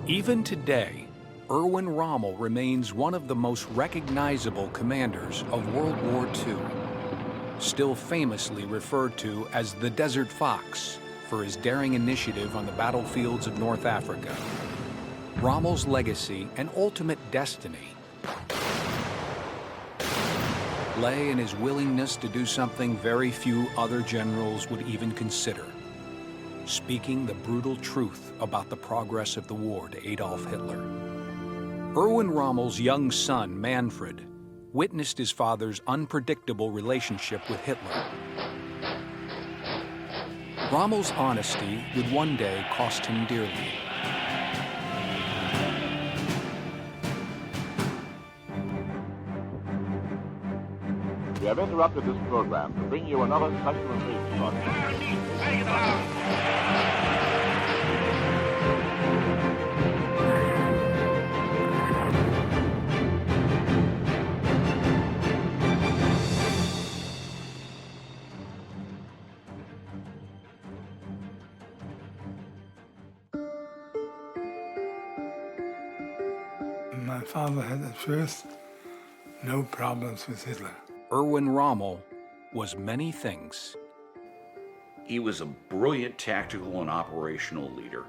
Even today, Erwin Rommel remains one of the most recognizable commanders of World War II, still famously referred to as the Desert Fox for his daring initiative on the battlefields of North Africa. Rommel's legacy and ultimate destiny lay in his willingness to do something very few other generals would even consider: speaking the brutal truth about the progress of the war to Adolf Hitler. Erwin Rommel's young son, Manfred, witnessed his father's unpredictable relationship with Hitler. Rommel's honesty would one day cost him dearly. We have interrupted this program to bring you another special occasion broadcast. My father had at first no problems with Hitler. Erwin Rommel was many things. He was a brilliant tactical and operational leader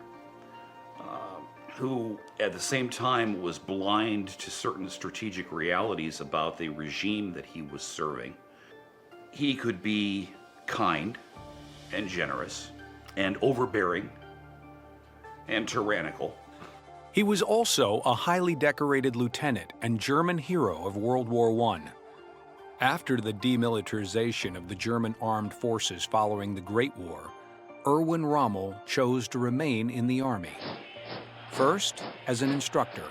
who, at the same time, was blind to certain strategic realities about the regime that he was serving. He could be kind and generous and overbearing and tyrannical. He was also a highly decorated lieutenant and German hero of World War I. After the demilitarization of the German armed forces following the Great War, Erwin Rommel chose to remain in the Army. First as an instructor,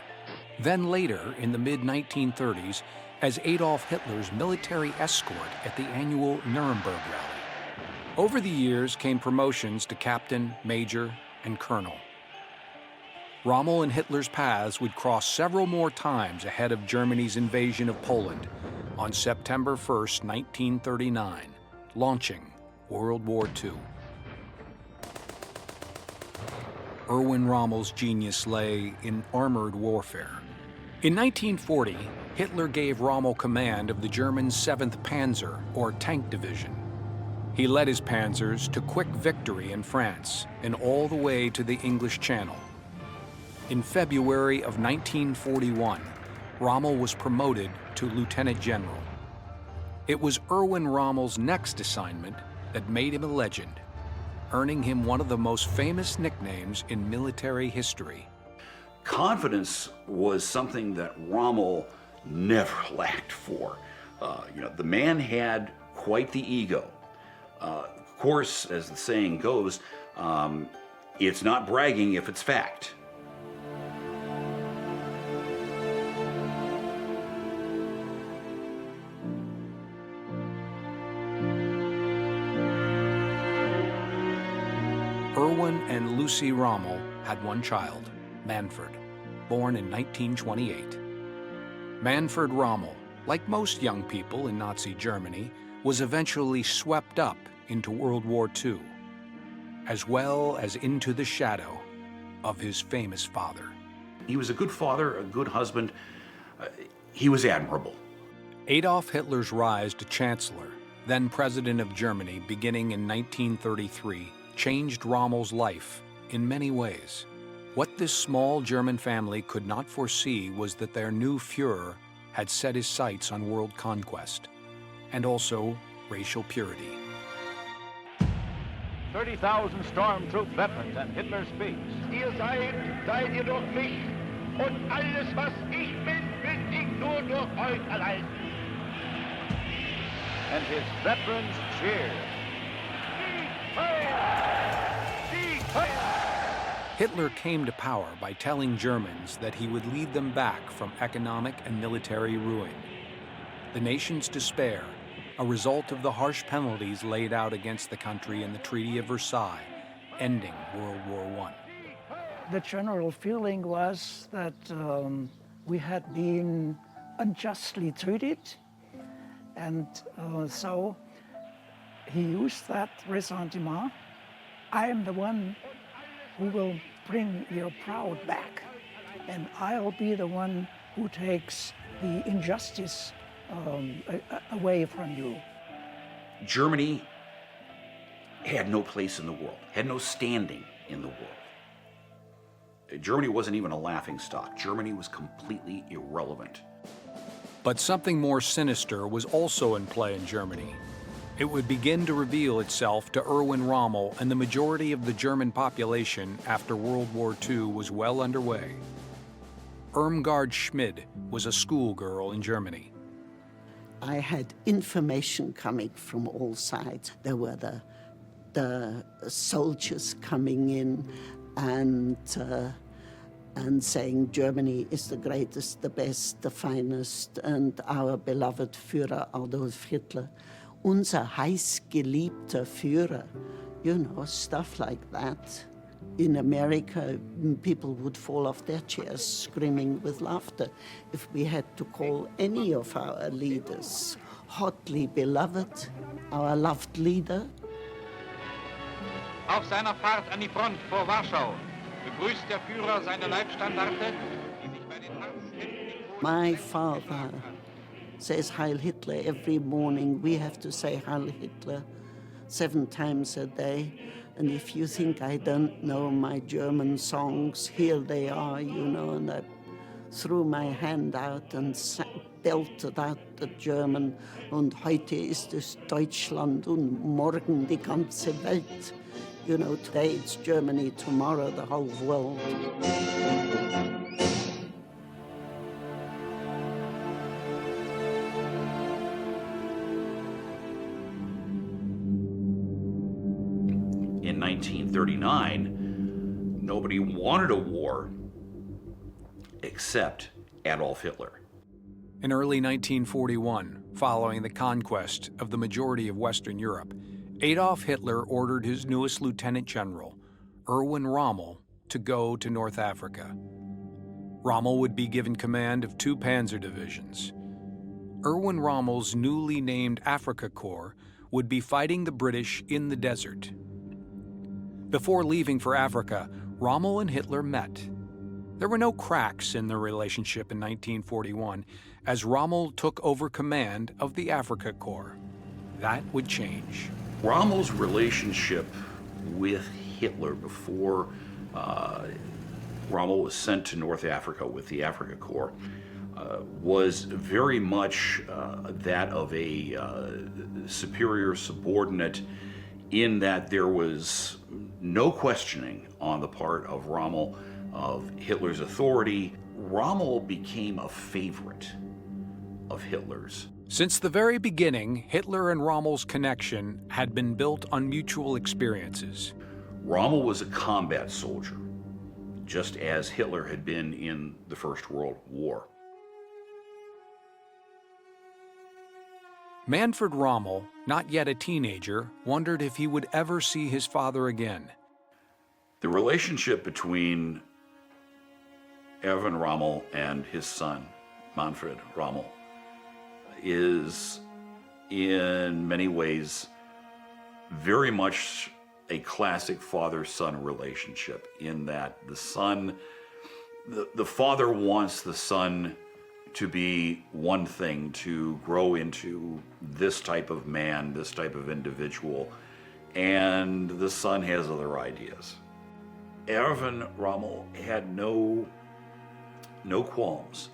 then later in the mid-1930s as Adolf Hitler's military escort at the annual Nuremberg rally. Over the years came promotions to captain, major, and colonel. Rommel and Hitler's paths would cross several more times ahead of Germany's invasion of Poland on September 1st, 1939, launching World War II. Erwin Rommel's genius lay in armored warfare. In 1940, Hitler gave Rommel command of the German 7th Panzer, or tank division. He led his panzers to quick victory in France and all the way to the English Channel. In February of 1941, Rommel was promoted to Lieutenant General. It was Erwin Rommel's next assignment that made him a legend, earning him one of the most famous nicknames in military history. Confidence was something that Rommel never lacked for. The man had quite the ego. Of course, as the saying goes, it's not bragging if it's fact. Erwin and Lucy Rommel had one child, Manfred, born in 1928. Manfred Rommel, like most young people in Nazi Germany, was eventually swept up into World War II, as well as into the shadow of his famous father. He was a good father, a good husband. He was admirable. Adolf Hitler's rise to Chancellor, then President of Germany, beginning in 1933, changed Rommel's life in many ways. What this small German family could not foresee was that their new Führer had set his sights on world conquest, and also racial purity. 30,000 stormtroop veterans, and Hitler speaks. Ihr seid ihr durch mich, und alles, was ich bin ich nur durch euch allein. And his veterans cheer. Hitler came to power by telling Germans that he would lead them back from economic and military ruin. The nation's despair, a result of the harsh penalties laid out against the country in the Treaty of Versailles, ending World War I. The general feeling was that we had been unjustly treated, and so he used that ressentiment. I am the one who will bring your proud back. and I'll be the one who takes the injustice away from you. Germany had no place in the world, had no standing in the world. Germany wasn't even a laughingstock. Germany was completely irrelevant. But something more sinister was also in play in Germany. It would begin to reveal itself to Erwin Rommel and the majority of the German population after World War II was well underway. Irmgard Schmid was a schoolgirl in Germany. I had information coming from all sides. There were the soldiers coming in and saying Germany is the greatest, the best, the finest, and our beloved Führer Adolf Hitler, unser heißgeliebter Führer, you know, stuff like that. In America, people would fall off their chairs screaming with laughter if we had to call any of our leaders hotly beloved, our loved leader. Auf seiner Fahrt an die Front vor Warschau begrüßt der Führer seine Leibstandarte, die sich bei den Herzhänden... My father says Heil Hitler every morning. We have to say Heil Hitler 7 times a day. And if you think I don't know my German songs, here they are, you know, and I threw my hand out and belted out the German. Und heute ist es Deutschland und morgen die ganze Welt. You know, today it's Germany, tomorrow the whole world. In 1939, nobody wanted a war except Adolf Hitler. In early 1941, following the conquest of the majority of Western Europe, Adolf Hitler ordered his newest lieutenant general, Erwin Rommel, to go to North Africa. Rommel would be given command of 2 panzer divisions. Erwin Rommel's newly named Africa Corps would be fighting the British in the desert. Before leaving for Africa, Rommel and Hitler met. There were no cracks in their relationship in 1941, as Rommel took over command of the Africa Corps. That would change. Rommel's relationship with Hitler before Rommel was sent to North Africa with the Africa Corps was very much that of a superior subordinate, in that there was no questioning on the part of Rommel of Hitler's authority. Rommel became a favorite of Hitler's. Since the very beginning, Hitler and Rommel's connection had been built on mutual experiences. Rommel was a combat soldier, just as Hitler had been in the First World War. Manfred Rommel, not yet a teenager, wondered if he would ever see his father again. The relationship between Erwin Rommel and his son, Manfred Rommel, is in many ways very much a classic father-son relationship, in that the father wants the son to be one thing, to grow into this type of man, this type of individual, and the son has other ideas. Erwin Rommel had no qualms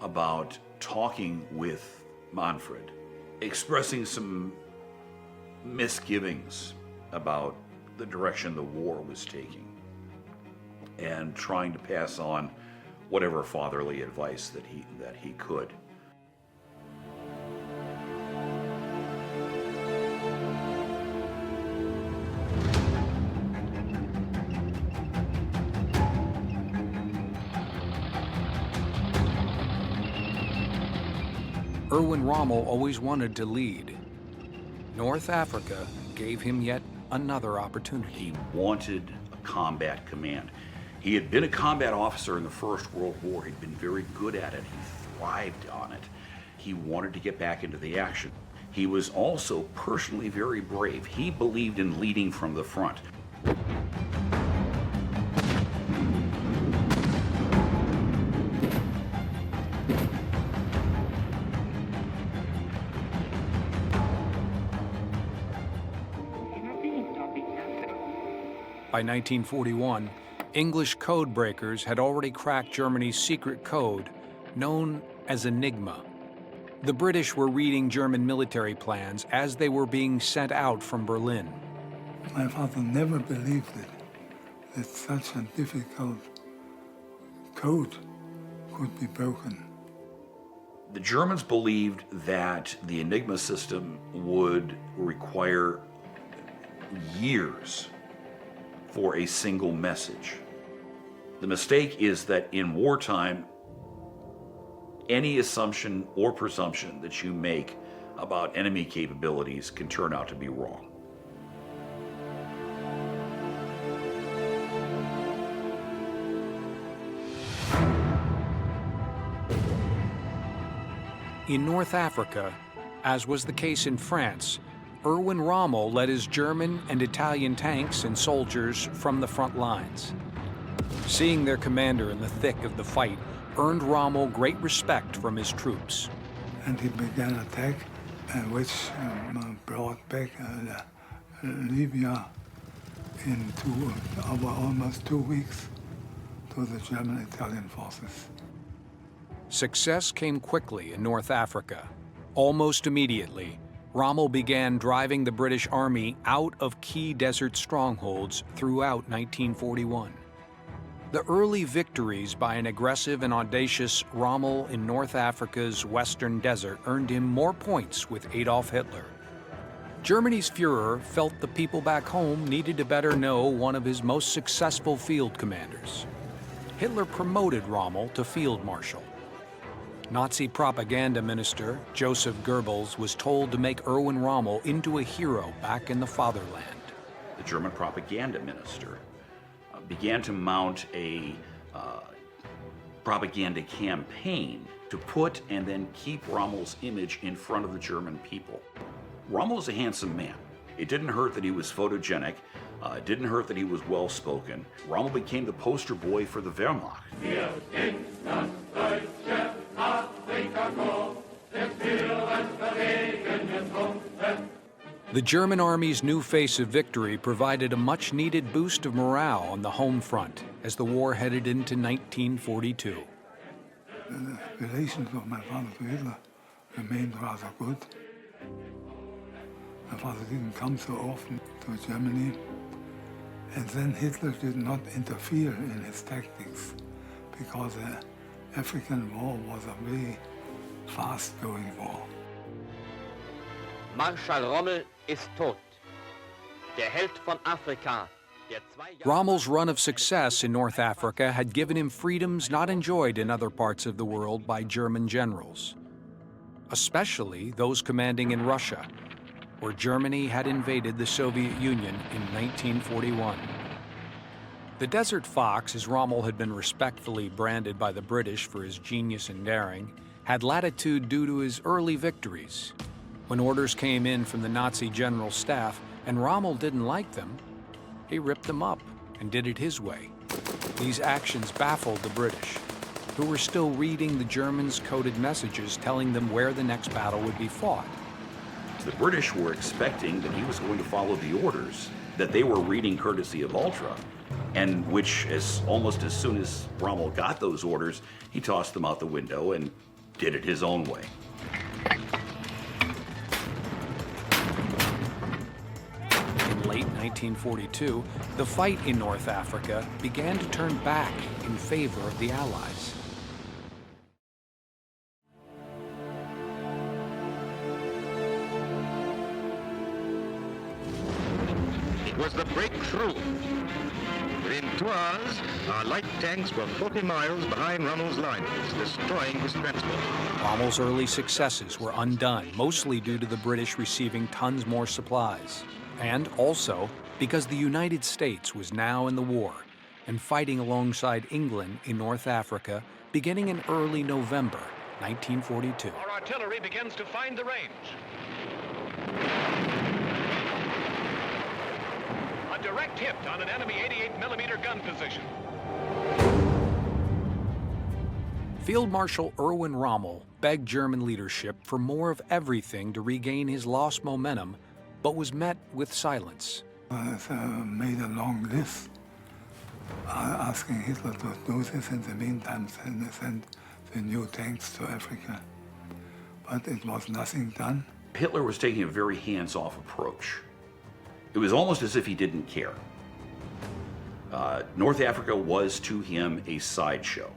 about talking with Manfred, expressing some misgivings about the direction the war was taking, and trying to pass on whatever fatherly advice that he could. Erwin Rommel always wanted to lead. North Africa gave him yet another opportunity. He wanted a combat command. He had been a combat officer in the First World War. He'd been very good at it. He thrived on it. He wanted to get back into the action. He was also personally very brave. He believed in leading from the front. By 1941, English code breakers had already cracked Germany's secret code, known as Enigma. The British were reading German military plans as they were being sent out from Berlin. My father never believed it, that such a difficult code could be broken. The Germans believed that the Enigma system would require years for a single message. The mistake is that in wartime, any assumption or presumption that you make about enemy capabilities can turn out to be wrong. In North Africa, as was the case in France, Erwin Rommel led his German and Italian tanks and soldiers from the front lines. Seeing their commander in the thick of the fight earned Rommel great respect from his troops. And he began an attack, which brought back Libya in almost 2 weeks to the German-Italian forces. Success came quickly in North Africa. Almost immediately, Rommel began driving the British Army out of key desert strongholds throughout 1941. The early victories by an aggressive and audacious Rommel in North Africa's western desert earned him more points with Adolf Hitler. Germany's Führer felt the people back home needed to better know one of his most successful field commanders. Hitler promoted Rommel to field marshal. Nazi propaganda minister Joseph Goebbels was told to make Erwin Rommel into a hero back in the fatherland. The German propaganda minister began to mount a propaganda campaign to put and then keep Rommel's image in front of the German people. Rommel was a handsome man. It didn't hurt that he was photogenic. It didn't hurt that he was well-spoken. Rommel became the poster boy for the Wehrmacht. The German army's new face of victory provided a much-needed boost of morale on the home front as the war headed into 1942. The relations of my father to Hitler remained rather good. My father didn't come so often to Germany, and then Hitler did not interfere in his tactics because the African war was a very fast-going war. Marschall Rommel ist tot. Der Held von Afrika. Rommel's run of success in North Africa had given him freedoms not enjoyed in other parts of the world by German generals, especially those commanding in Russia, where Germany had invaded the Soviet Union in 1941. The Desert Fox, as Rommel had been respectfully branded by the British for his genius and daring, had latitude due to his early victories. When orders came in from the Nazi general staff and Rommel didn't like them, he ripped them up and did it his way. These actions baffled the British, who were still reading the Germans' coded messages telling them where the next battle would be fought. The British were expecting that he was going to follow the orders that they were reading courtesy of Ultra, and which, almost as soon as Rommel got those orders, he tossed them out the window and did it his own way. In late 1942, the fight in North Africa began to turn back in favor of the Allies. It was the breakthrough. Within 2 hours, our light tanks were 40 miles behind Rommel's lines, destroying his transport. Rommel's early successes were undone, mostly due to the British receiving tons more supplies, and also because the United States was now in the war and fighting alongside England in North Africa beginning in early November 1942. Our artillery begins to find the range. A direct hit on an enemy 88mm gun position. Field Marshal Erwin Rommel begged German leadership for more of everything to regain his lost momentum, but was met with silence. Made a long list asking Hitler to do this. In the meantime, send the new tanks to Africa. But it was nothing done. Hitler was taking a very hands-off approach. It was almost as if he didn't care. North Africa was to him a sideshow.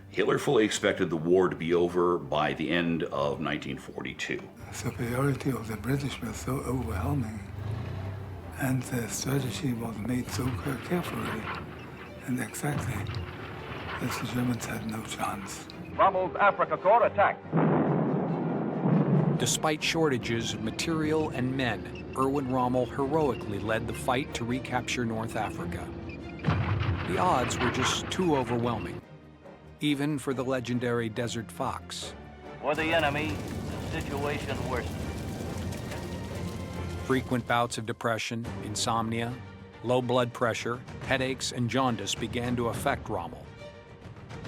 Hitler fully expected the war to be over by the end of 1942. The superiority of the British was so overwhelming, and the strategy was made so carefully and exactly that the Germans had no chance. Rommel's Africa Corps attacked. Despite shortages of material and men, Erwin Rommel heroically led the fight to recapture North Africa. The odds were just too overwhelming, even for the legendary Desert Fox. For the enemy, the situation worsened. Frequent bouts of depression, insomnia, low blood pressure, headaches, and jaundice began to affect Rommel.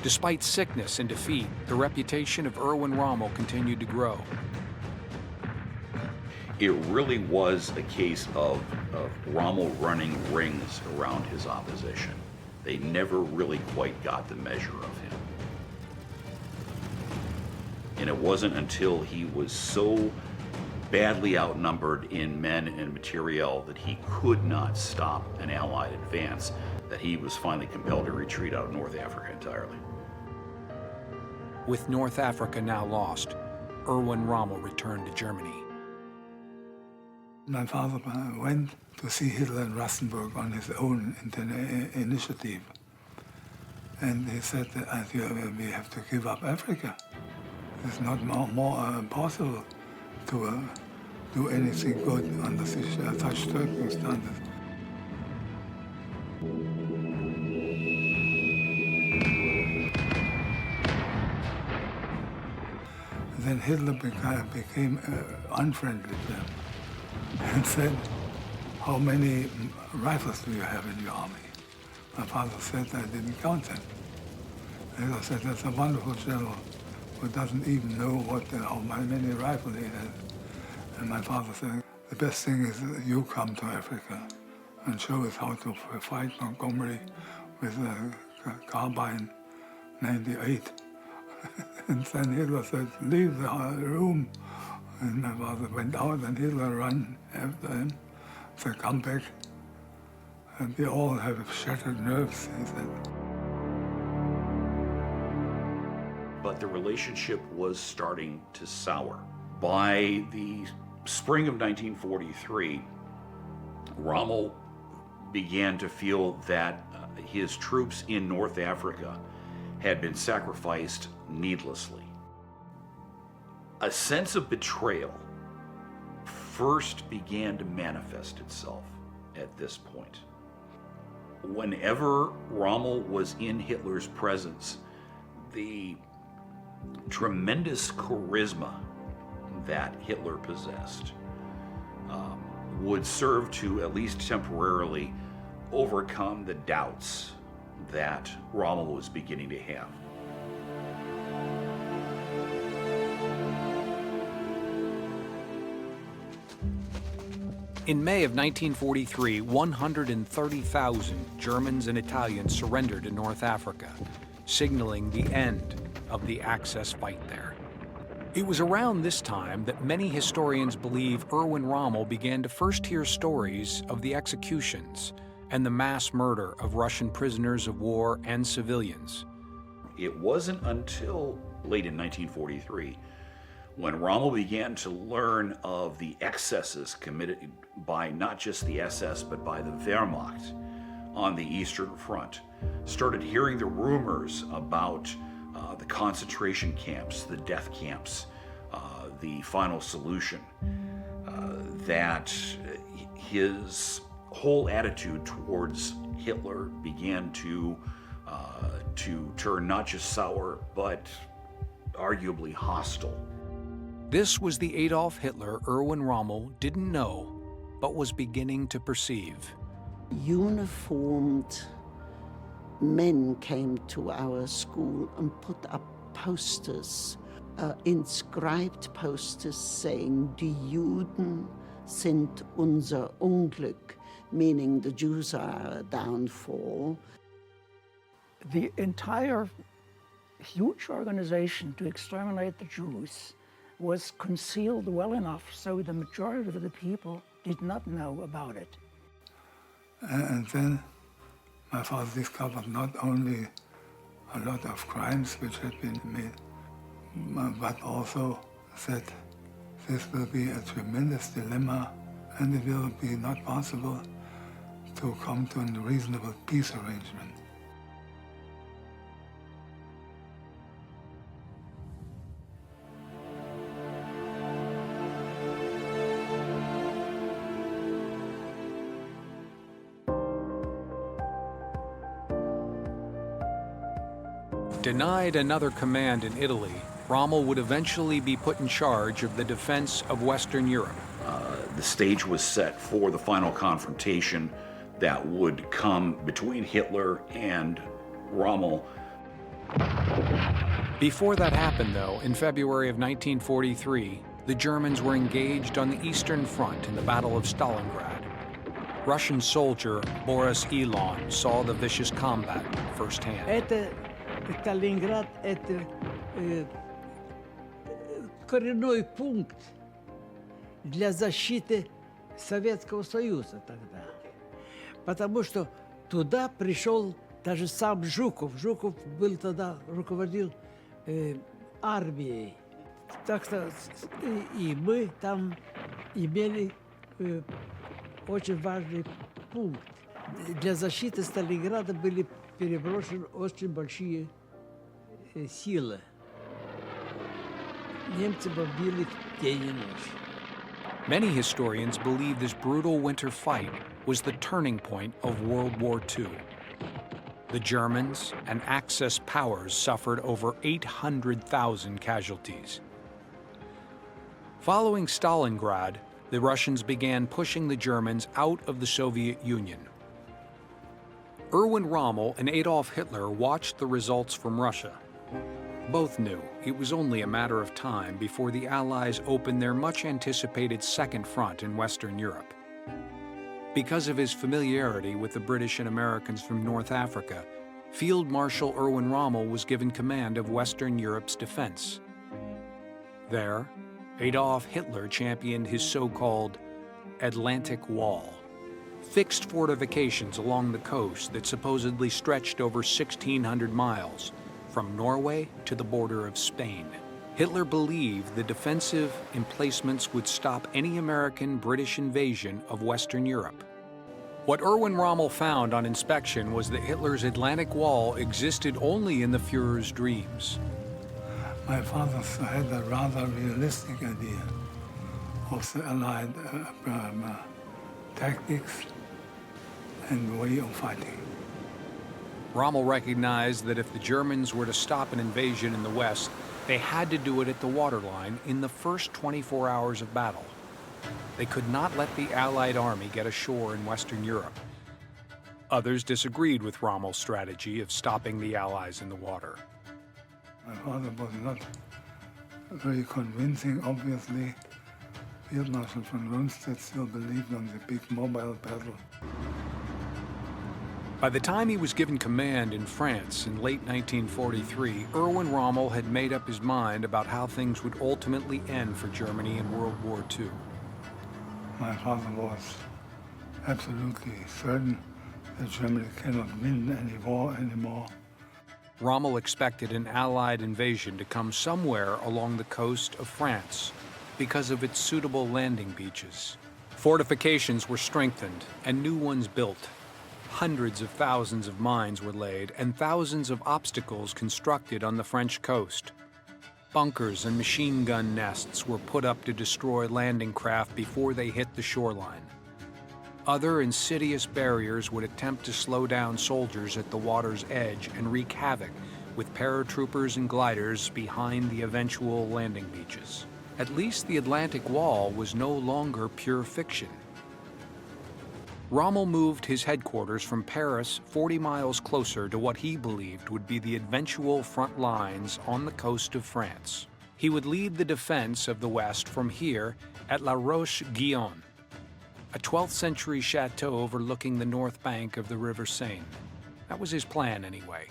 Despite sickness and defeat, the reputation of Erwin Rommel continued to grow. It really was a case of Rommel running rings around his opposition. They never really quite got the measure of him. And it wasn't until he was so badly outnumbered in men and materiel that he could not stop an Allied advance that he was finally compelled to retreat out of North Africa entirely. With North Africa now lost, Erwin Rommel returned to Germany. My father went to see Hitler in Rustenburg on his own initiative. And he said that we have to give up Africa. It's not more possible to do anything good under such circumstances. Then Hitler became unfriendly to him and said, "How many rifles do you have in your army?" My father said, "I didn't count them." Hitler said, "That's a wonderful general who doesn't even know how many rifles he has." And my father said, "The best thing is that you come to Africa and show us how to fight Montgomery with a carbine 98. And then Hitler said, "Leave the room." And my father went out and Hitler ran after him. So come back. And we all have shattered nerves, he said. But the relationship was starting to sour. By the spring of 1943, Rommel began to feel that his troops in North Africa had been sacrificed needlessly. A sense of betrayal first began to manifest itself at this point. Whenever Rommel was in Hitler's presence, the tremendous charisma that Hitler possessed would serve to, at least temporarily, overcome the doubts that Rommel was beginning to have. In May of 1943, 130,000 Germans and Italians surrendered in North Africa, signaling the end of the Axis fight there. It was around this time that many historians believe Erwin Rommel began to first hear stories of the executions and the mass murder of Russian prisoners of war and civilians. It wasn't until late in 1943 when Rommel began to learn of the excesses committed by not just the SS, but by the Wehrmacht on the Eastern Front, started hearing the rumors about the concentration camps, the death camps, the final solution, that his whole attitude towards Hitler began to turn not just sour, but arguably hostile. This was the Adolf Hitler Erwin Rommel didn't know, but was beginning to perceive. Uniformed men came to our school and put up posters, inscribed posters saying, "Die Juden sind unser Unglück." meaning the Jews are a downfall. The entire huge organization to exterminate the Jews was concealed well enough so the majority of the people did not know about it. And then my father discovered not only a lot of crimes which had been made, but also that this will be a tremendous dilemma and it will be not possible to come to a reasonable peace arrangement. Denied another command in Italy, Rommel would eventually be put in charge of the defense of Western Europe. The stage was set for the final confrontation that would come between Hitler and Rommel. Before that happened, though, in February of 1943, the Germans were engaged on the Eastern Front in the Battle of Stalingrad. Russian soldier Boris Elon saw the vicious combat firsthand. Сталинград – это коренной пункт для защиты Советского Союза тогда. Потому что туда пришел даже сам Жуков. Жуков был тогда, руководил армией. Так что и мы там имели очень важный пункт. Для защиты Сталинграда были переброшены очень большие силы. Немцы бомбили день и ночь. Many historians believe this brutal winter fight was the turning point of World War II. The Germans and Axis powers suffered over 800,000 casualties. Following Stalingrad, the Russians began pushing the Germans out of the Soviet Union. Erwin Rommel and Adolf Hitler watched the results from Russia. Both knew it was only a matter of time before the Allies opened their much-anticipated Second Front in Western Europe. Because of his familiarity with the British and Americans from North Africa, Field Marshal Erwin Rommel was given command of Western Europe's defense. There, Adolf Hitler championed his so-called Atlantic Wall, fixed fortifications along the coast that supposedly stretched over 1,600 miles, from Norway to the border of Spain. Hitler believed the defensive emplacements would stop any American-British invasion of Western Europe. What Erwin Rommel found on inspection was that Hitler's Atlantic Wall existed only in the Führer's dreams. My father had a rather realistic idea of the Allied tactics and way of fighting. Rommel recognized that if the Germans were to stop an invasion in the West, they had to do it at the waterline in the first 24 hours of battle. They could not let the Allied army get ashore in Western Europe. Others disagreed with Rommel's strategy of stopping the Allies in the water. My father was not very convincing, obviously. Field Marshal von Rundstedt still believed on the big mobile battle. By the time he was given command in France in late 1943, Erwin Rommel had made up his mind about how things would ultimately end for Germany in World War II. My father was absolutely certain that Germany cannot win any war anymore. Rommel expected an Allied invasion to come somewhere along the coast of France because of its suitable landing beaches. Fortifications were strengthened and new ones built. Hundreds of thousands of mines were laid and thousands of obstacles constructed on the French coast. Bunkers and machine gun nests were put up to destroy landing craft before they hit the shoreline. Other insidious barriers would attempt to slow down soldiers at the water's edge and wreak havoc with paratroopers and gliders behind the eventual landing beaches. At least the Atlantic Wall was no longer pure fiction. Rommel moved his headquarters from Paris 40 miles closer to what he believed would be the eventual front lines on the coast of France. He would lead the defense of the West from here at La Roche-Guyon. a 12th century chateau overlooking the north bank of the River Seine. That was his plan anyway.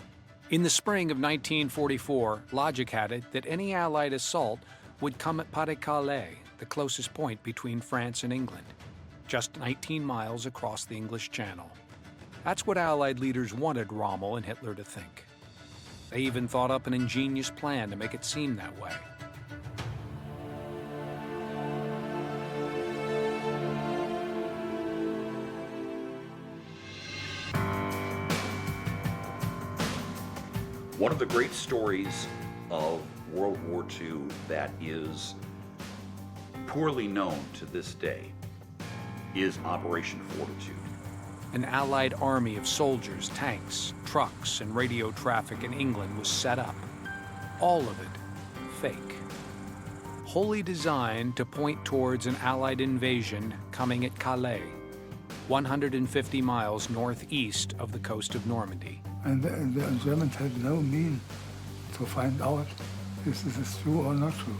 In the spring of 1944, logic had it that any Allied assault would come at Pas-de-Calais, the closest point between France and England, just 19 miles across the English Channel. That's what Allied leaders wanted Rommel and Hitler to think. They even thought up an ingenious plan to make it seem that way. One of the great stories of World War II that is poorly known to this day is Operation Fortitude. An Allied army of soldiers, tanks, trucks, and radio traffic in England was set up. All of it fake. Wholly designed to point towards an Allied invasion coming at Calais, 150 miles northeast of the coast of Normandy. And the Germans had no means to find out if this is true or not true.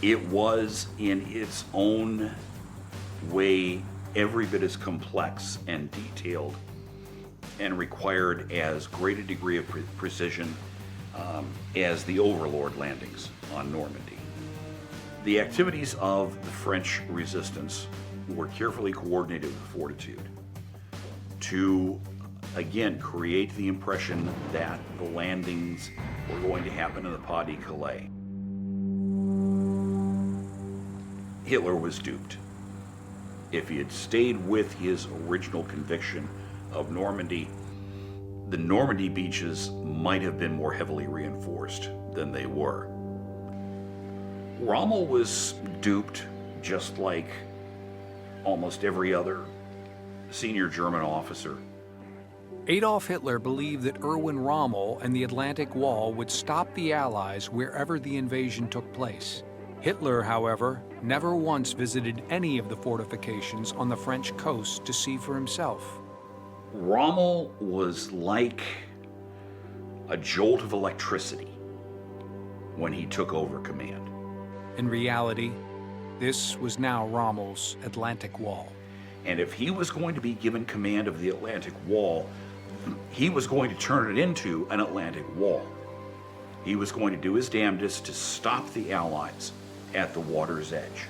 It was, in its own way, every bit as complex and detailed and required as great a degree of precision as the Overlord landings on Normandy. The activities of the French resistance were carefully coordinated with Fortitude to, again, create the impression that the landings were going to happen in the Pas-de-Calais. Hitler was duped. If he had stayed with his original conviction of Normandy, the Normandy beaches might have been more heavily reinforced than they were. Rommel was duped just like almost every other senior German officer. Adolf Hitler believed that Erwin Rommel and the Atlantic Wall would stop the Allies wherever the invasion took place. Hitler, however, never once visited any of the fortifications on the French coast to see for himself. Rommel was like a jolt of electricity when he took over command. In reality, this was now Rommel's Atlantic Wall. And if he was going to be given command of the Atlantic Wall, he was going to turn it into an Atlantic Wall. He was going to do his damnedest to stop the Allies at the water's edge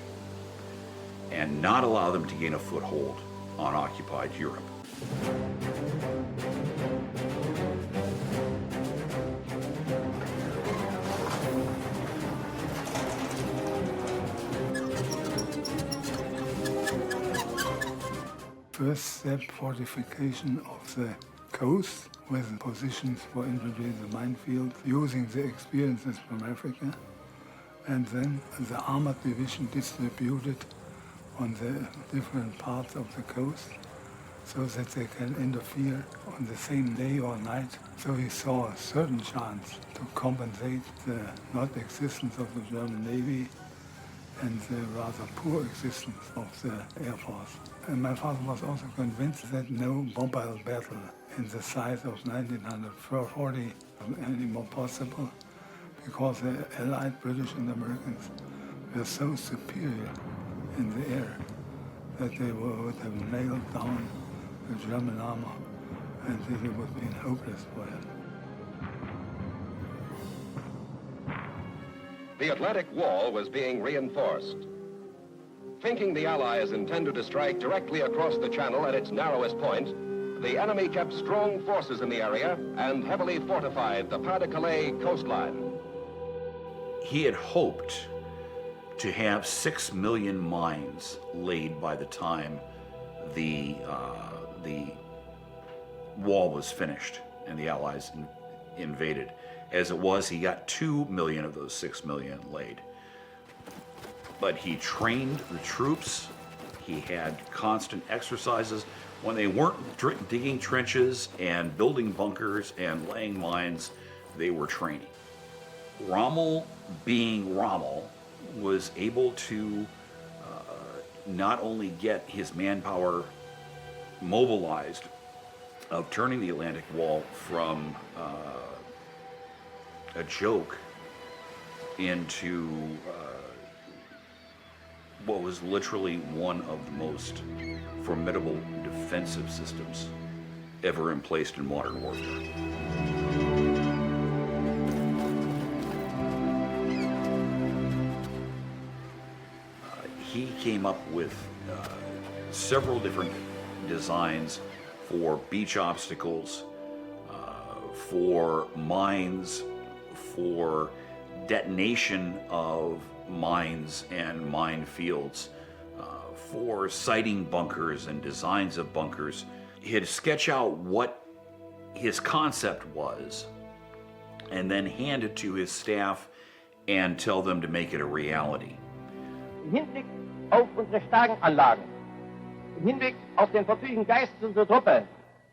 and not allow them to gain a foothold on occupied Europe. First step, fortification of the coast, where the positions for infantry, the minefields, using the experiences from Africa, and then the armored division distributed on the different parts of the coast so that they can interfere on the same day or night. So he saw a certain chance to compensate the not existence of the German Navy and the rather poor existence of the Air Force. And my father was also convinced that no mobile battle in the size of 1940 was any more possible, because the Allied British and Americans were so superior in the air that they would have nailed down the German armor, and it would have been hopeless for him. The Atlantic Wall was being reinforced. Thinking the Allies intended to strike directly across the channel at its narrowest point, the enemy kept strong forces in the area and heavily fortified the Pas-de-Calais coastline. He had hoped to have 6 million mines laid by the time the wall was finished and the Allies invaded. As it was, he got 2 million of those 6 million laid. But he trained the troops. He had constant exercises. When they weren't digging trenches and building bunkers and laying mines, they were training. Rommel, being Rommel, was able to not only get his manpower mobilized of turning the Atlantic Wall from a joke into what was literally one of the most formidable defensive systems ever emplaced in modern warfare. He came up with several different designs for beach obstacles, for mines, for detonation of mines and minefields, for sighting bunkers and designs of bunkers. He'd sketch out what his concept was and then hand it to his staff and tell them to make it a reality. Im Hinblick auf unsere starken Anlagen, im Hinblick auf den vorzüglichen Geist unserer Truppe,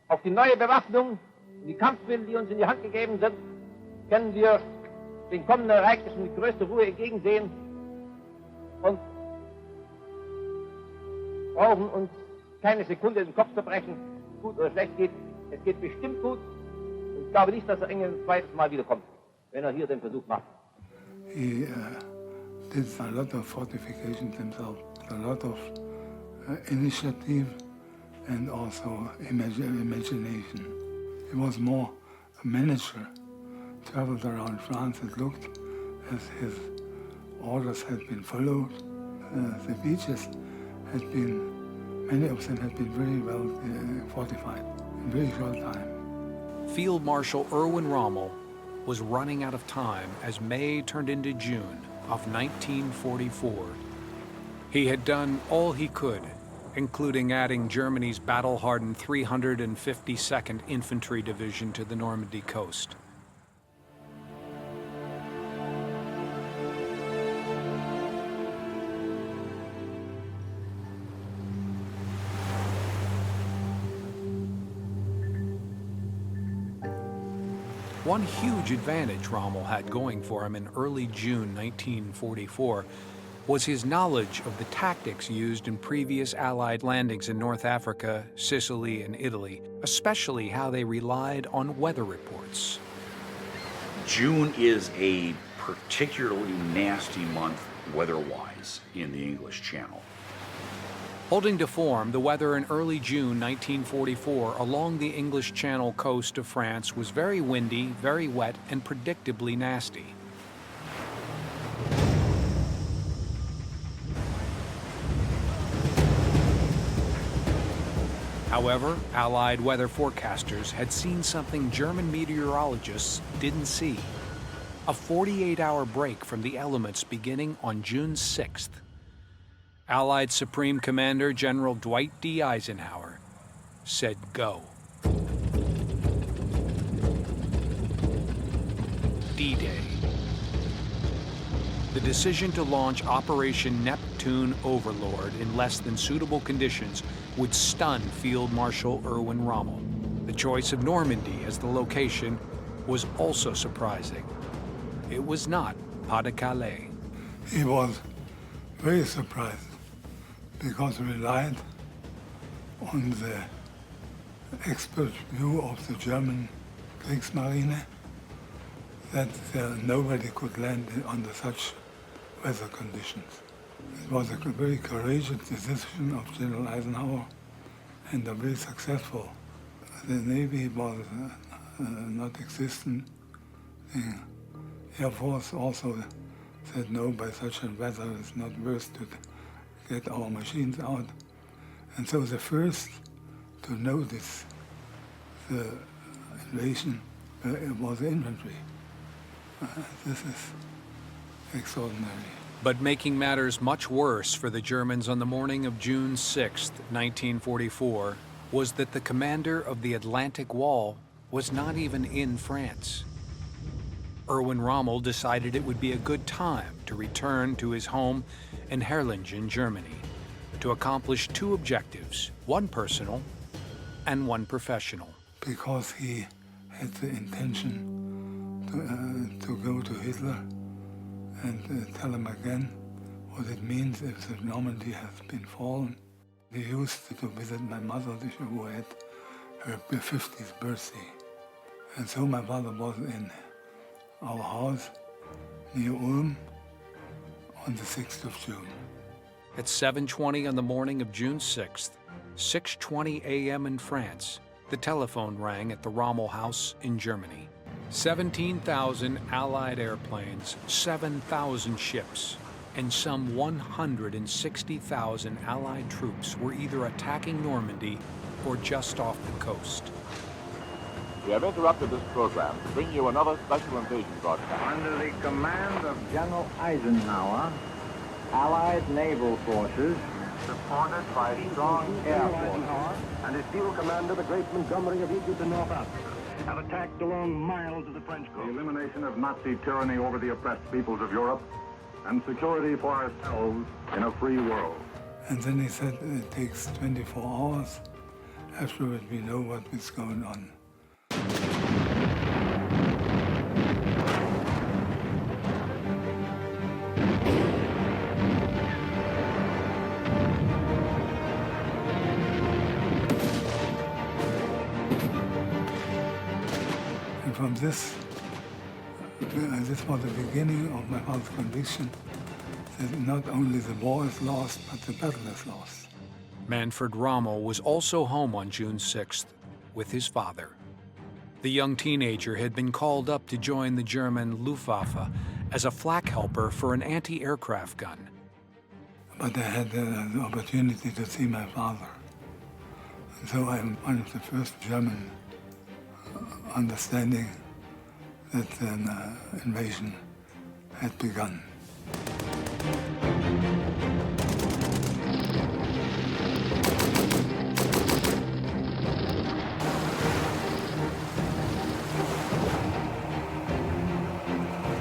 auf die neue Bewaffnung und die Kampfmittel, die uns in die Hand gegeben sind, können wir den kommenden Ereignissen mit größter Ruhe entgegensehen und brauchen uns keine Sekunde den Kopf zerbrechen, gut oder schlecht geht. Es geht bestimmt gut. Und ich glaube nicht, dass ein zweites Mal wiederkommt, wenn hier den Versuch macht. He did a lot of fortifications himself, a lot of initiative and also imagination. He was more a manager, traveled around France. It looked as his orders had been followed. The beaches had been, many of them had been very well fortified in a very short time. Field Marshal Erwin Rommel was running out of time as May turned into June of 1944. He had done all he could, including adding Germany's battle-hardened 352nd Infantry Division to the Normandy coast. One huge advantage Rommel had going for him in early June 1944 was his knowledge of the tactics used in previous Allied landings in North Africa, Sicily, and Italy, especially how they relied on weather reports. June is a particularly nasty month weather-wise in the English Channel. Holding to form, the weather in early June 1944 along the English Channel coast of France was very windy, very wet, and predictably nasty. However, Allied weather forecasters had seen something German meteorologists didn't see: a 48-hour break from the elements beginning on June 6th. Allied Supreme Commander General Dwight D. Eisenhower said go. D-Day. The decision to launch Operation Neptune Overlord in less than suitable conditions would stun Field Marshal Erwin Rommel. The choice of Normandy as the location was also surprising. It was not Pas-de-Calais. He was very surprised because he relied on the expert view of the German Kriegsmarine that nobody could land under such weather conditions. It was a very courageous decision of General Eisenhower and a very successful. The Navy was not existent. The Air Force also said no, by such a weather it's not worth to get our machines out. And so the first to notice the invasion was the infantry. This is extraordinary. But making matters much worse for the Germans on the morning of June 6, 1944, was that the commander of the Atlantic Wall was not even in France. Erwin Rommel decided it would be a good time to return to his home in Herrlingen, Germany, to accomplish two objectives, one personal and one professional. Because he had the intention to go to Hitler and tell him again what it means if the Normandy has been fallen. He used to visit my mother, who had her 50th birthday. And so my father was in our house near Ulm on the 6th of June. At 7:20 on the morning of June 6th, 6:20 a.m. in France, the telephone rang at the Rommel house in Germany. 17,000 Allied airplanes, 7,000 ships, and some 160,000 Allied troops were either attacking Normandy or just off the coast. We have interrupted this program to bring you another special invasion broadcast. Under the command of General Eisenhower, Allied naval forces, supported by strong air forces, and his field commander, the great Montgomery of Egypt and North Africa, have attacked along miles of the French coast. The elimination of Nazi tyranny over the oppressed peoples of Europe and security for ourselves in a free world. And then he said it takes 24 hours. Afterward, we know what is going on. And from this was the beginning of my father's conviction that not only the war is lost, but the battle is lost. Manfred Rommel was also home on June 6th with his father. The young teenager had been called up to join the German Luftwaffe as a flak helper for an anti-aircraft gun. But I had the opportunity to see my father. And so I'm one of the first German understanding that an invasion had begun.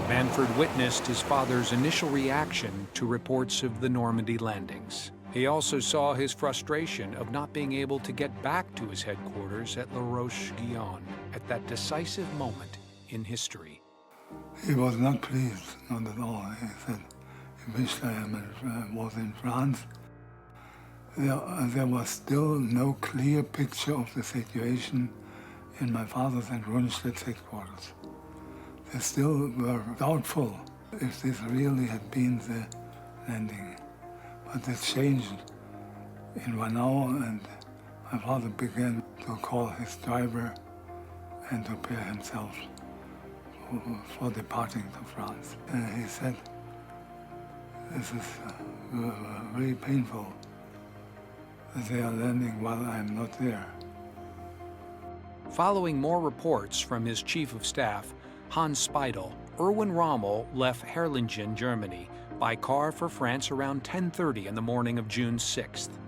Manfred witnessed his father's initial reaction to reports of the Normandy landings. He also saw his frustration of not being able to get back to his headquarters at La Roche-Guyon at that decisive moment in history. He was not pleased, not at all. He said he wished I was in France. There was still no clear picture of the situation in my father's and Rundstedt's headquarters. They still were doubtful if this really had been the landing. But it changed in 1 hour, and my father began to call his driver and to prepare himself for departing to France. And he said, this is very painful that they are landing while I'm not there. Following more reports from his chief of staff, Hans Speidel, Erwin Rommel left Herrlingen, Germany, by car for France around 10:30 in the morning of June 6th.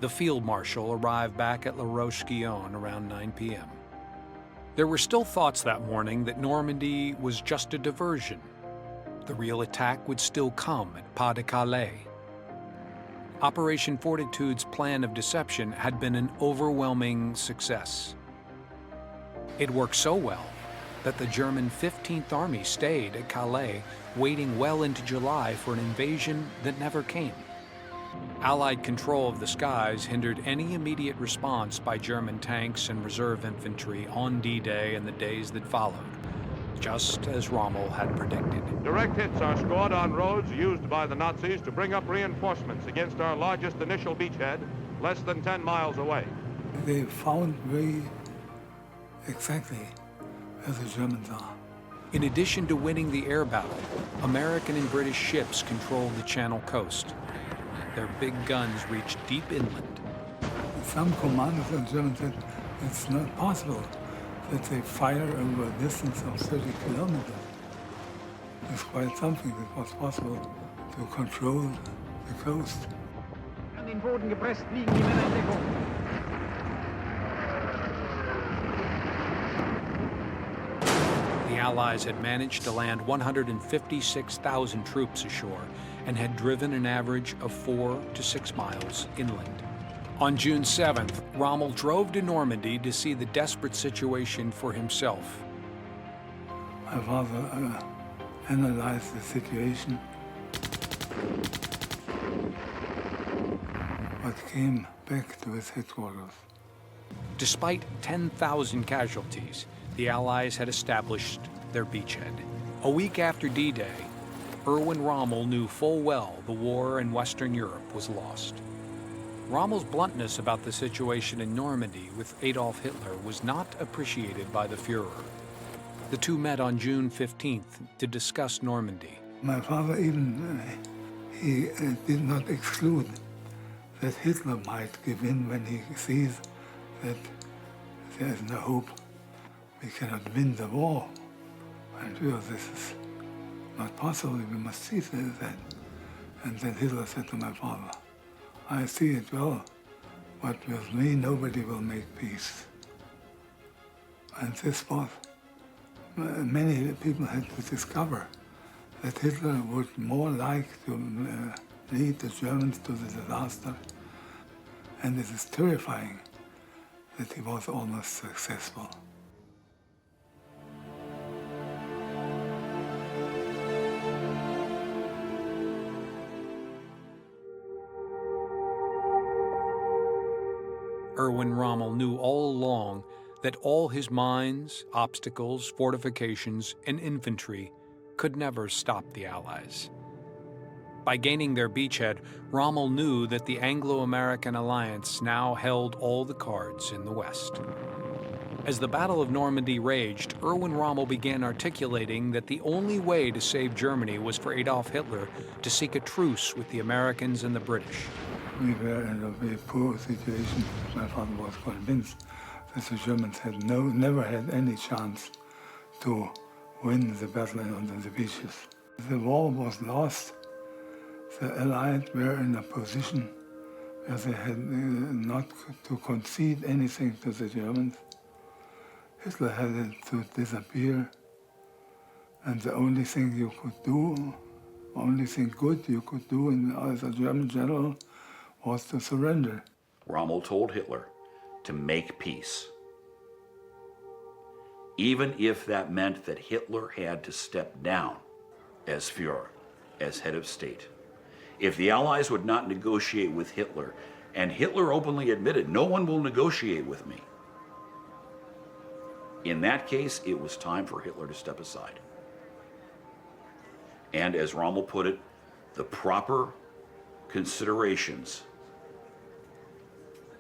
The field marshal arrived back at La Roche-Guyon around 9 p.m. There were still thoughts that morning that Normandy was just a diversion. The real attack would still come at Pas de Calais. Operation Fortitude's plan of deception had been an overwhelming success. It worked so well that the German 15th Army stayed at Calais, waiting well into July for an invasion that never came. Allied control of the skies hindered any immediate response by German tanks and reserve infantry on D-Day and the days that followed, just as Rommel had predicted. Direct hits are scored on roads used by the Nazis to bring up reinforcements against our largest initial beachhead, less than 10 miles away. They found very exactly where the Germans are. In addition to winning the air battle, American and British ships controlled the Channel coast. Their big guns reached deep inland. Some commanders of Germans said it's not possible that they fire over a distance of 30 kilometers. It's quite something that was possible to control the coast. An den Boden gepresst liegen die Männer in Deckung. The Allies had managed to land 156,000 troops ashore and had driven an average of 4 to 6 miles inland. On June 7th, Rommel drove to Normandy to see the desperate situation for himself. My father analyzed the situation, but came back to his headquarters. Despite 10,000 casualties, the Allies had established their beachhead. A week after D-Day, Erwin Rommel knew full well the war in Western Europe was lost. Rommel's bluntness about the situation in Normandy with Adolf Hitler was not appreciated by the Führer. The two met on June 15th to discuss Normandy. My father even, he did not exclude that Hitler might give in when he sees that there is no hope. We cannot win the war. And this is not possible, we must see that. And then Hitler said to my father, I see it well, but with me nobody will make peace. And this was, many people had to discover that Hitler would more like to lead the Germans to the disaster. And it is terrifying that he was almost successful. Erwin Rommel knew all along that all his mines, obstacles, fortifications, and infantry could never stop the Allies. By gaining their beachhead, Rommel knew that the Anglo-American alliance now held all the cards in the West. As the Battle of Normandy raged, Erwin Rommel began articulating that the only way to save Germany was for Adolf Hitler to seek a truce with the Americans and the British. We were in a very poor situation. My father was convinced that the Germans had never had any chance to win the battle on the beaches. The war was lost. The Allies were in a position where they had not to concede anything to the Germans. Hitler had to disappear, and the only thing you could do, only thing good you could do as a German general was to surrender. Rommel told Hitler to make peace, even if that meant that Hitler had to step down as Führer, as head of state. If the Allies would not negotiate with Hitler, and Hitler openly admitted, no one will negotiate with me, in that case, it was time for Hitler to step aside. And as Rommel put it, the proper considerations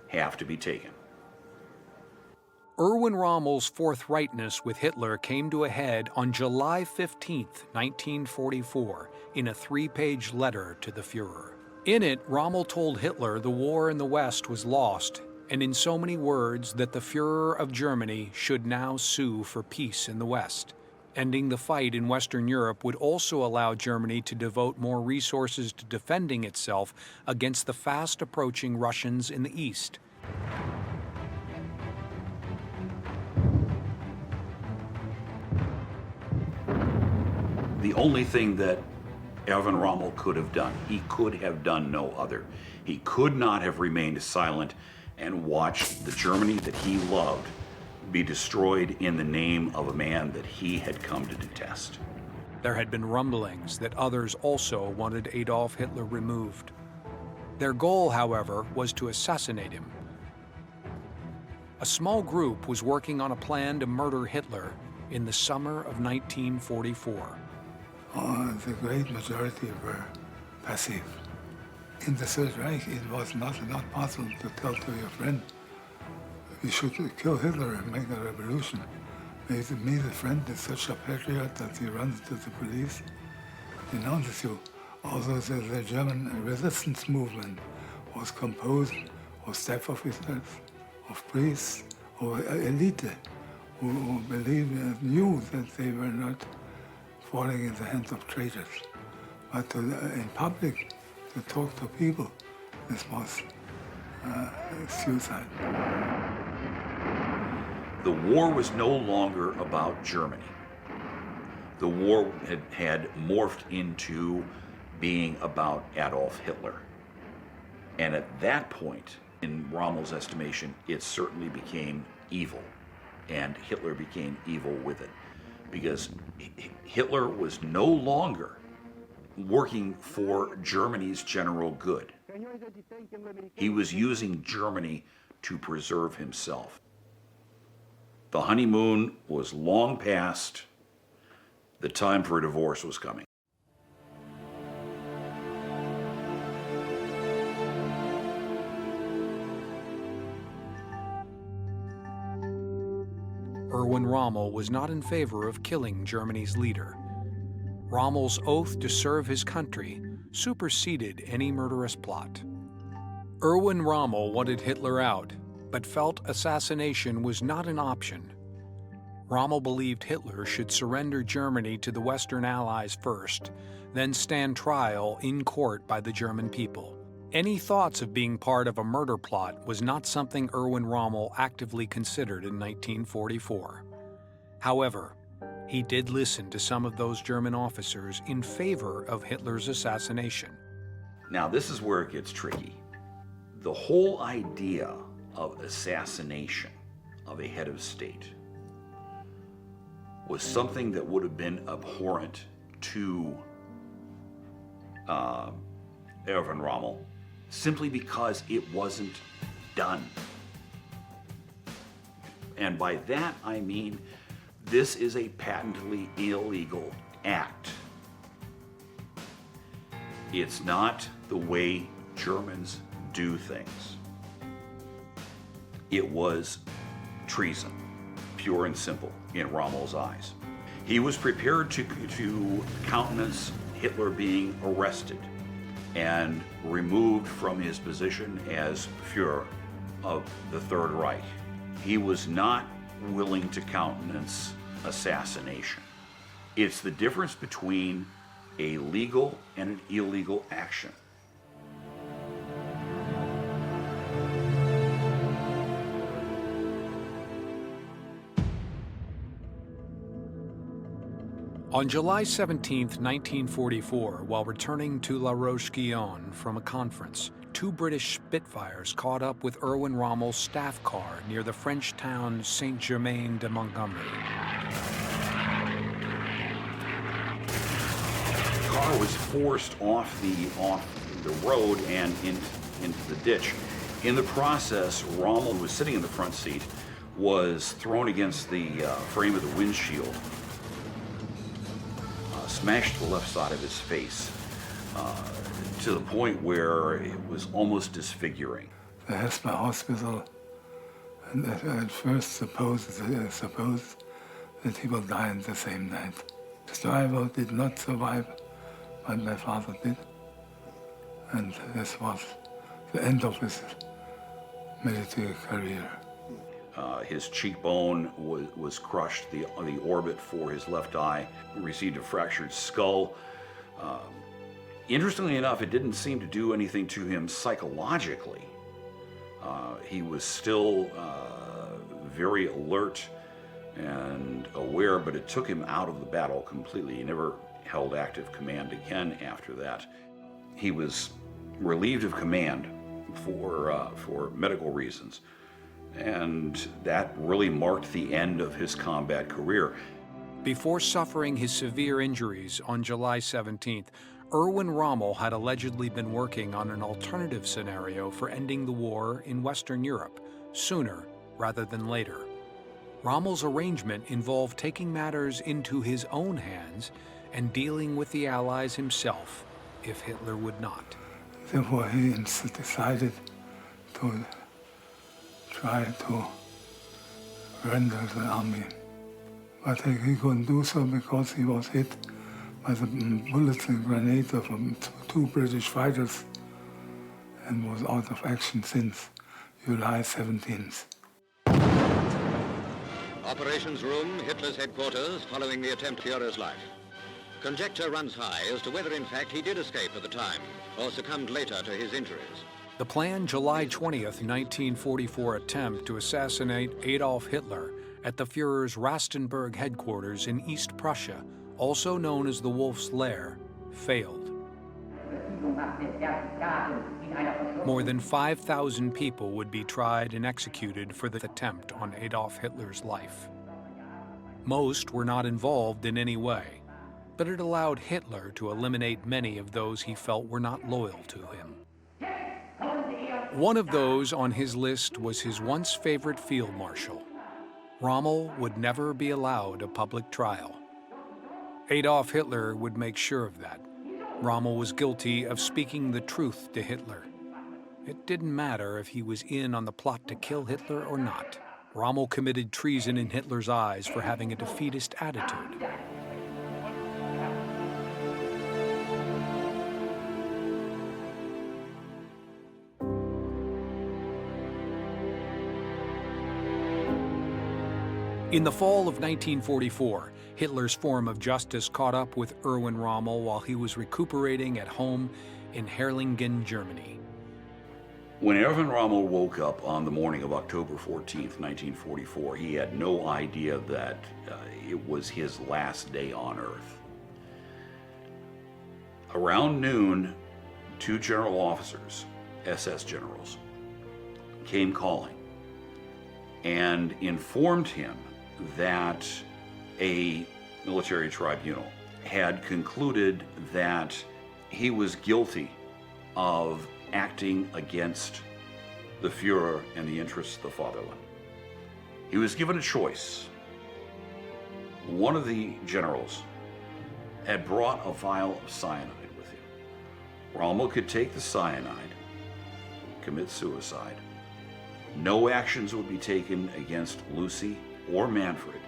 have to be taken. Erwin Rommel's forthrightness with Hitler came to a head on July 15, 1944, in a 3-page letter to the Führer. In it, Rommel told Hitler the war in the West was lost, and in so many words that the Führer of Germany should now sue for peace in the West. Ending the fight in Western Europe would also allow Germany to devote more resources to defending itself against the fast-approaching Russians in the East. The only thing that Erwin Rommel could have done, he could have done no other. He could not have remained silent and watched the Germany that he loved be destroyed in the name of a man that he had come to detest. There had been rumblings that others also wanted Adolf Hitler removed. Their goal, however, was to assassinate him. A small group was working on a plan to murder Hitler in the summer of 1944. The great majority were passive. In the Third Reich, it was not possible to tell to your friend, we should kill Hitler and make a revolution. Me, the friend, is such a patriot that he runs to the police, denounces you. Although the German resistance movement was composed of staff officers, of priests, of elite, who knew that they were not falling in the hands of traitors. But in public, to talk to people, this was suicide. The war was no longer about Germany. The war had morphed into being about Adolf Hitler. And at that point, in Rommel's estimation, it certainly became evil. And Hitler became evil with it. Because Hitler was no longer working for Germany's general good. He was using Germany to preserve himself. The honeymoon was long past. The time for a divorce was coming. Erwin Rommel was not in favor of killing Germany's leader. Rommel's oath to serve his country superseded any murderous plot. Erwin Rommel wanted Hitler out, but felt assassination was not an option. Rommel believed Hitler should surrender Germany to the Western Allies first, then stand trial in court by the German people. Any thoughts of being part of a murder plot was not something Erwin Rommel actively considered in 1944. However, he did listen to some of those German officers in favor of Hitler's assassination. Now, this is where it gets tricky. The whole idea of assassination of a head of state was something that would have been abhorrent to Erwin Rommel, simply because it wasn't done. And by that I mean this is a patently illegal act. It's not the way Germans do things. It was treason, pure and simple, in Rommel's eyes. He was prepared to countenance Hitler being arrested and removed from his position as Führer of the Third Reich. He was not willing to countenance assassination. It's the difference between a legal and an illegal action. On July 17, 1944, while returning to La Roche-Guyon from a conference, 2 British Spitfires caught up with Erwin Rommel's staff car near the French town Saint-Germain-de-Montgomery. The car was forced off the road and into the ditch. In the process, Rommel, who was sitting in the front seat, was thrown against the frame of the windshield, smashed the left side of his face to the point where it was almost disfiguring. The Hesper Hospital, and at first supposed that he will die on the same night. The driver did not survive, but my father did. And this was the end of his military career. His cheekbone was crushed, the orbit for his left eye received a fractured skull. Interestingly enough, it didn't seem to do anything to him psychologically. He was still very alert and aware, but it took him out of the battle completely. He never held active command again after that. He was relieved of command for medical reasons. And that really marked the end of his combat career. Before suffering his severe injuries on July 17th, Erwin Rommel had allegedly been working on an alternative scenario for ending the war in Western Europe, sooner rather than later. Rommel's arrangement involved taking matters into his own hands and dealing with the Allies himself, if Hitler would not. Therefore, he decided to try to render the army. But he couldn't do so because he was hit by the bullets and grenades from 2 British fighters and was out of action since July 17th. Operations Room, Hitler's headquarters, following the attempt Führer's life. Conjecture runs high as to whether in fact he did escape at the time or succumbed later to his injuries. The planned July 20th, 1944 attempt to assassinate Adolf Hitler at the Führer's Rastenburg headquarters in East Prussia, also known as the Wolf's Lair, failed. More than 5,000 people would be tried and executed for the attempt on Adolf Hitler's life. Most were not involved in any way, but it allowed Hitler to eliminate many of those he felt were not loyal to him. One of those on his list was his once favorite field marshal. Rommel would never be allowed a public trial. Adolf Hitler would make sure of that. Rommel was guilty of speaking the truth to Hitler. It didn't matter if he was in on the plot to kill Hitler or not. Rommel committed treason in Hitler's eyes for having a defeatist attitude. In the fall of 1944, Hitler's form of justice caught up with Erwin Rommel while he was recuperating at home in Herrlingen, Germany. When Erwin Rommel woke up on the morning of October 14th, 1944, he had no idea that it was his last day on Earth. Around noon, two general officers, SS generals, came calling and informed him that a military tribunal had concluded that he was guilty of acting against the Fuhrer and the interests of the fatherland. He was given a choice. One of the generals had brought a vial of cyanide with him. Rommel could take the cyanide, commit suicide. No actions would be taken against Lucy or Manfred.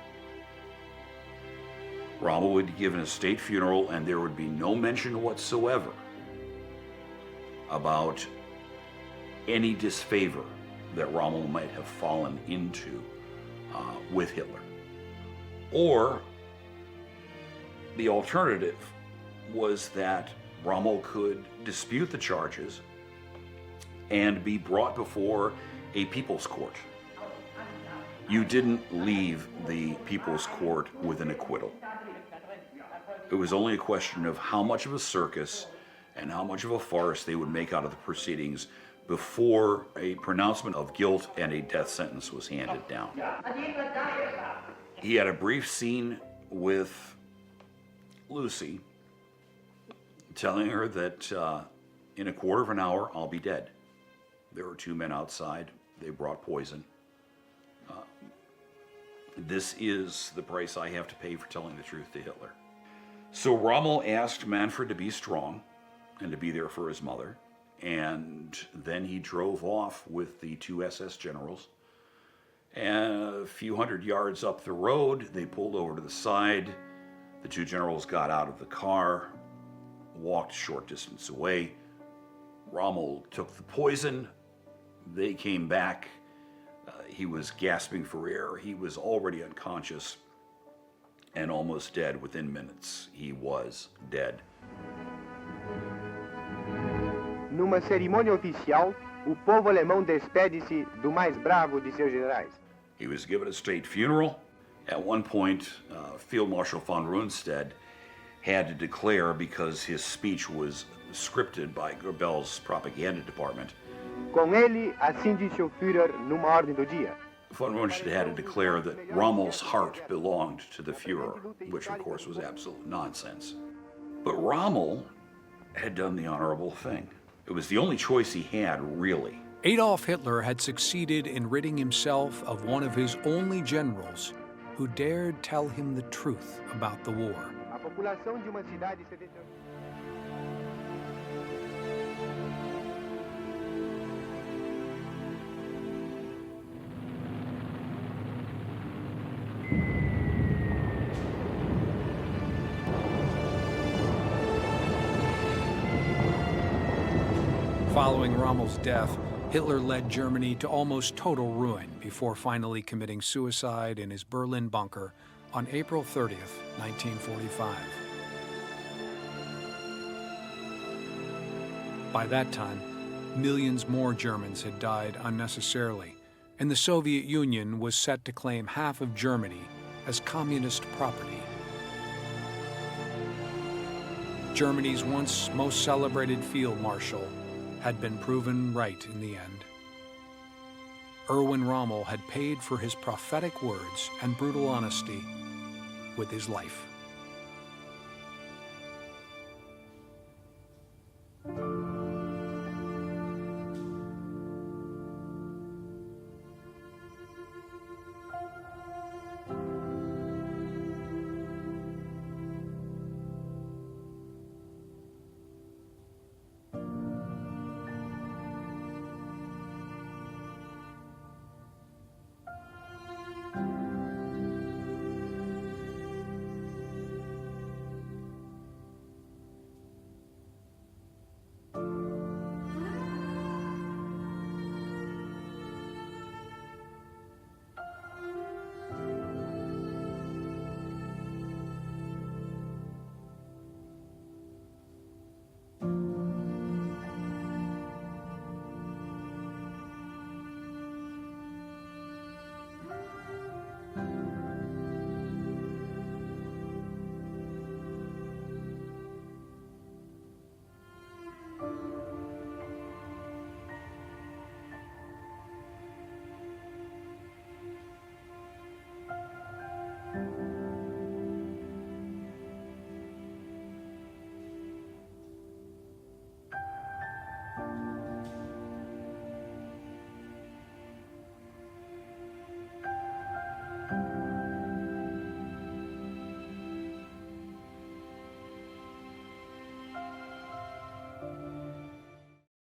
Rommel would be given a state funeral, and there would be no mention whatsoever about any disfavor that Rommel might have fallen into with Hitler. Or the alternative was that Rommel could dispute the charges and be brought before a people's court. You didn't leave the people's court with an acquittal. It was only a question of how much of a circus and how much of a farce they would make out of the proceedings before a pronouncement of guilt and a death sentence was handed down. He had a brief scene with Lucy, telling her that in a quarter of an hour, I'll be dead. There were two men outside. They brought poison. This is the price I have to pay for telling the truth to Hitler. So Rommel asked Manfred to be strong and to be there for his mother. And then he drove off with the two SS generals. And a few hundred yards up the road, they pulled over to the side. The two generals got out of the car, walked a short distance away. Rommel took the poison. They came back. He was gasping for air. He was already unconscious and almost dead. Within minutes, he was dead. Numa cerimônia oficial, o povo alemão despede-se do mais bravo de seus generais. He was given a state funeral. At one point, Field Marshal von Rundstedt had to declare, because his speech was scripted by Goebbels' propaganda department. Com ele, assim disse o Führer numa ordem do dia. Von Rundstedt had to declare that Rommel's heart belonged to the Fuhrer, which of course was absolute nonsense. But Rommel had done the honorable thing. It was the only choice he had, really. Adolf Hitler had succeeded in ridding himself of one of his only generals who dared tell him the truth about the war. A população de uma cidade se Following Rommel's death, Hitler led Germany to almost total ruin before finally committing suicide in his Berlin bunker on April 30th, 1945. By that time, millions more Germans had died unnecessarily, and the Soviet Union was set to claim half of Germany as communist property. Germany's once most celebrated field marshal had been proven right in the end. Erwin Rommel had paid for his prophetic words and brutal honesty with his life.